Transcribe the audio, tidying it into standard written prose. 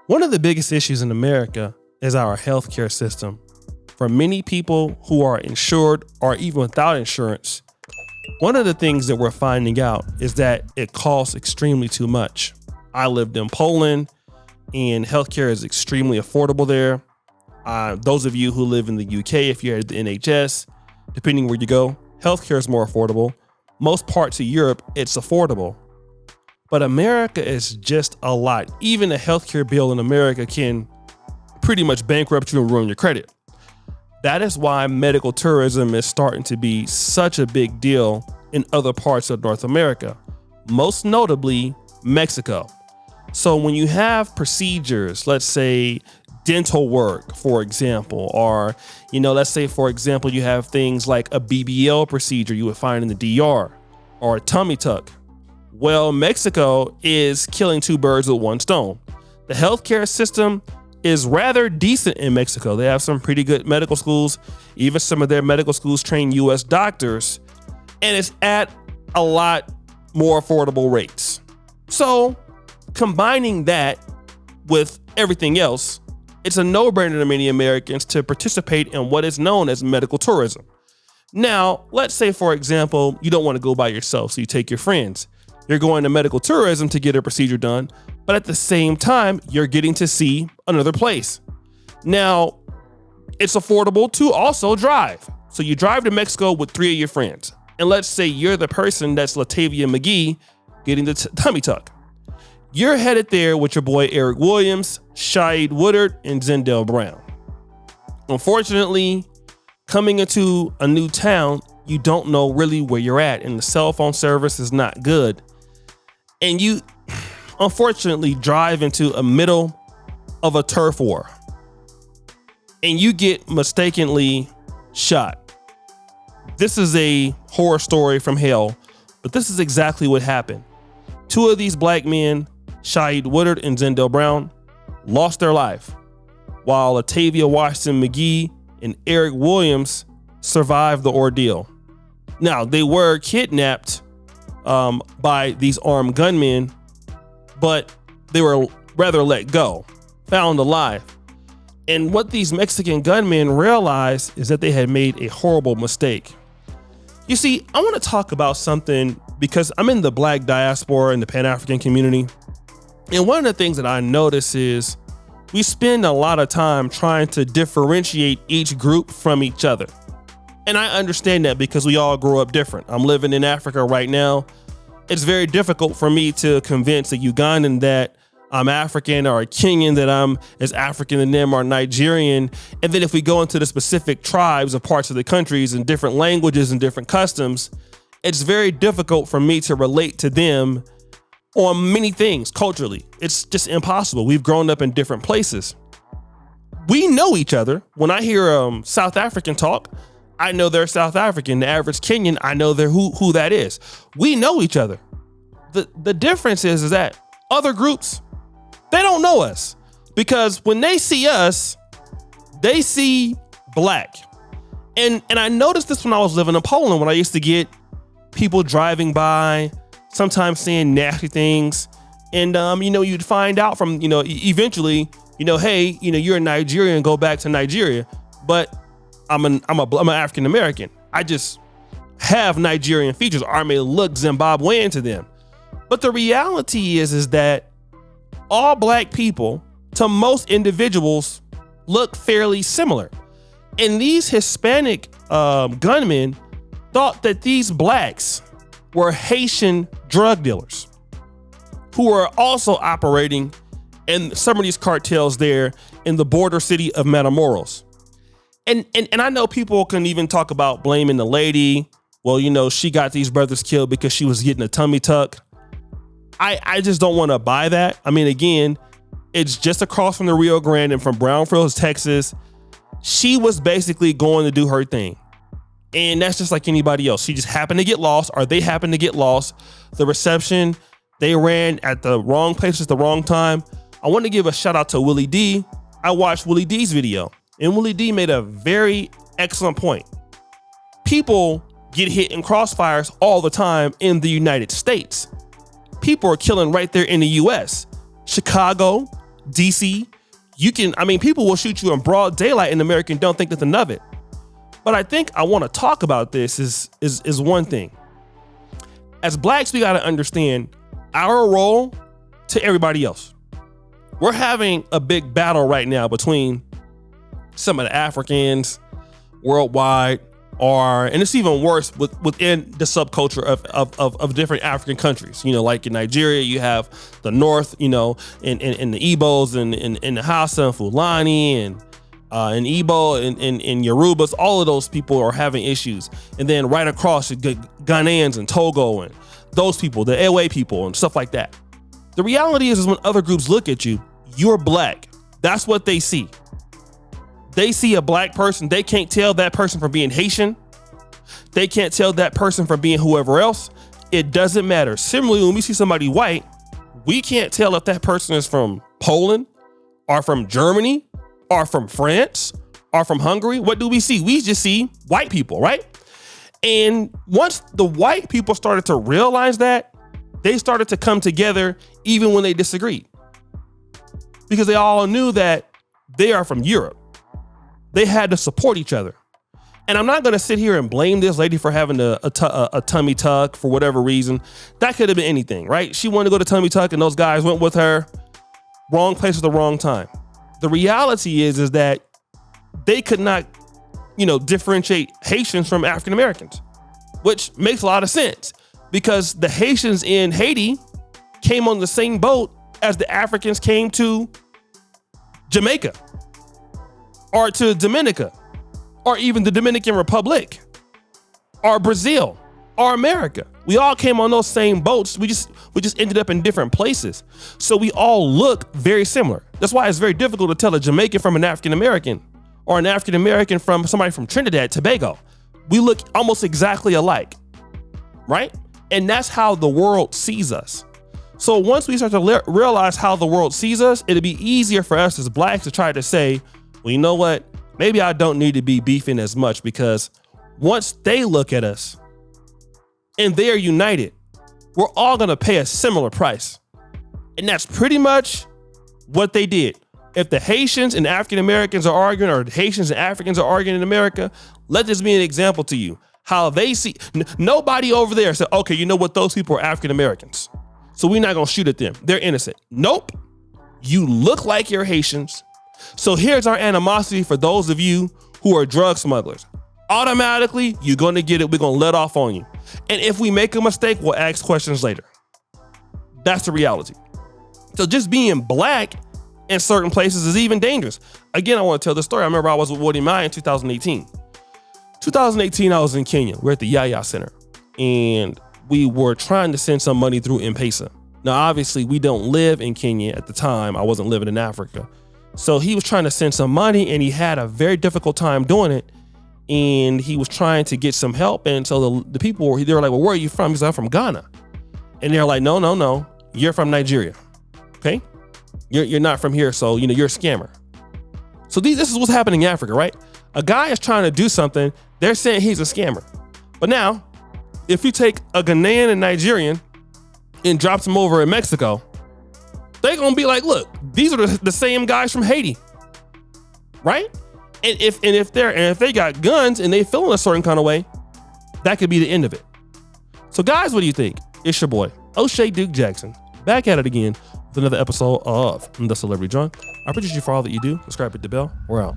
One of the biggest issues in America is our healthcare system. For many people who are insured or even without insurance, one of the things that we're finding out is that it costs extremely too much. I lived in Poland and healthcare is extremely affordable there. Those of you who live in the UK, if you're at the NHS, depending where you go, healthcare is more affordable. Most parts of Europe, it's affordable. But America is just a lot. Even a healthcare bill in America can pretty much bankrupt you and ruin your credit. That is why medical tourism is starting to be such a big deal in other parts of North America, most notably Mexico. So when you have procedures, let's say dental work, for example, or, let's say, for example, you have things like a BBL procedure you would find in the DR or a tummy tuck. Well, Mexico is killing two birds with one stone. The healthcare system is rather decent in Mexico. They have some pretty good medical schools. Even some of their medical schools train U.S. doctors, and it's at a lot more affordable rates. So combining that with everything else, it's a no-brainer to many Americans to participate in what is known as medical tourism. Now, let's say, for example, you don't want to go by yourself, so you take your friends. You're going to medical tourism to get a procedure done, but at the same time, you're getting to see another place. Now, it's affordable to also drive. So you drive to Mexico with 3 of your friends. And let's say you're the person that's LaTavia McGee getting the tummy tuck. You're headed there with your boy Eric Williams, Shaeed Woodard, and Zindell Brown. Unfortunately, coming into a new town, you don't know really where you're at, and the cell phone service is not good. And you, unfortunately, drive into a middle of a turf war, and you get mistakenly shot. This is a horror story from hell, but this is exactly what happened. 2 of these black men, Shaeed Woodard and Zindell Brown, lost their life, while LaTavia Washington McGee and Eric Williams survived the ordeal. Now, they were kidnapped by these armed gunmen, but they were rather let go, found alive. And what these Mexican gunmen realized is that they had made a horrible mistake. You see, I want to talk about something because I'm in the Black diaspora and the Pan-African community. And one of the things that I notice is we spend a lot of time trying to differentiate each group from each other. And I understand that because we all grow up different. I'm living in Africa right now. It's very difficult for me to convince a Ugandan that I'm African or a Kenyan that I'm as African than them or Nigerian. And then if we go into the specific tribes of parts of the countries and different languages and different customs, it's very difficult for me to relate to them on many things culturally. It's just impossible. We've grown up in different places. We know each other. When I hear South African talk, I know they're South African. The average Kenyan, I know they're who that is. We know each other. The difference is that other groups, they don't know us, because when they see us, they see black. And I noticed this when I was living in Poland, when I used to get people driving by, sometimes saying nasty things. And, you'd find out from, eventually, hey, you're a Nigerian, go back to Nigeria. But I'm an African American. I just have Nigerian features, or I may look Zimbabwean to them. But the reality is that all black people, to most individuals, look fairly similar. And these Hispanic gunmen thought that these blacks were Haitian drug dealers who were also operating in some of these cartels there in the border city of Matamoros. And I know people can even talk about blaming the lady. Well, she got these brothers killed because she was getting a tummy tuck. I just don't want to buy that. I mean, again, it's just across from the Rio Grande and from Brownfields, Texas. She was basically going to do her thing. And that's just like anybody else. She just happened to get lost, or they happened to get lost. The reception, they ran at the wrong place at the wrong time. I want to give a shout out to Willie D. I watched Willie D's video, and Willie D made a very excellent point. People get hit in crossfires all the time in the United States. People are killing right there in the US. Chicago, DC. People will shoot you in broad daylight in America and don't think nothing of it. But I think I want to talk about this is one thing. As blacks, we got to understand our role to everybody else. We're having a big battle right now between some of the Africans worldwide and it's even worse within the subculture of different African countries. Like in Nigeria, you have the North, and the Igbos and the Hausa and Fulani and Igbo and Yorubas. All of those people are having issues. And then right across, you get Ghanaians and Togo and those people, the Ewe people and stuff like that. The reality is when other groups look at you, you're black. That's what they see. They see a black person. They can't tell that person from being Haitian. They can't tell that person from being whoever else. It doesn't matter. Similarly, when we see somebody white, we can't tell if that person is from Poland or from Germany or from France or from Hungary. What do we see? We just see white people, right? And once the white people started to realize that, they started to come together even when they disagreed. Because they all knew that they are from Europe. They had to support each other. And I'm not going to sit here and blame this lady for having a tummy tuck for whatever reason. That could have been anything, right? She wanted to go to tummy tuck and those guys went with her. Wrong place at the wrong time. The reality is that they could not, differentiate Haitians from African Americans, which makes a lot of sense because the Haitians in Haiti came on the same boat as the Africans came to Jamaica or to Dominica or even the Dominican Republic or Brazil or America. We all came on those same boats. We just ended up in different places. So we all look very similar. That's why it's very difficult to tell a Jamaican from an African American or an African American from somebody from Trinidad, Tobago. We look almost exactly alike, right? And that's how the world sees us. So once we start to realize how the world sees us, it'll be easier for us as blacks to try to say, well, you know what? Maybe I don't need to be beefing as much because once they look at us and they're united, we're all going to pay a similar price. And that's pretty much what they did. If the Haitians and African Americans are arguing or the Haitians and Africans are arguing in America, let this be an example to you. How they see, nobody over there said, okay, you know what? Those people are African Americans, so we're not going to shoot at them. They're innocent. Nope. You look like you're Haitians. So here's our animosity for those of you who are drug smugglers. Automatically, you're going to get it. We're going to let off on you. And if we make a mistake, we'll ask questions later. That's the reality. So just being black in certain places is even dangerous. Again, I want to tell this story. I remember I was with Woody and Maya in 2018. 2018, I was in Kenya. We're at the Yaya Center. And we were trying to send some money through M-Pesa. Now, obviously, we don't live in Kenya at the time. I wasn't living in Africa. So he was trying to send some money and he had a very difficult time doing it. And he was trying to get some help. And so the people they were like, well, where are you from? He said, I'm from Ghana. And they're like, no. You're from Nigeria. Okay. You're not from here. So, you're a scammer. So this is what's happening in Africa, right? A guy is trying to do something. They're saying he's a scammer. But now, if you take a Ghanaian and Nigerian and drops them over in Mexico, they're going to be like, look, these are the same guys from Haiti, right? And if they got guns and they feel in a certain kind of way, that could be the end of it. So guys, what do you think? It's your boy, O'Shea Duke Jackson, back at it again with another episode of The Celebrity Drunk. I appreciate you for all that you do. Subscribe, hit the bell. We're out.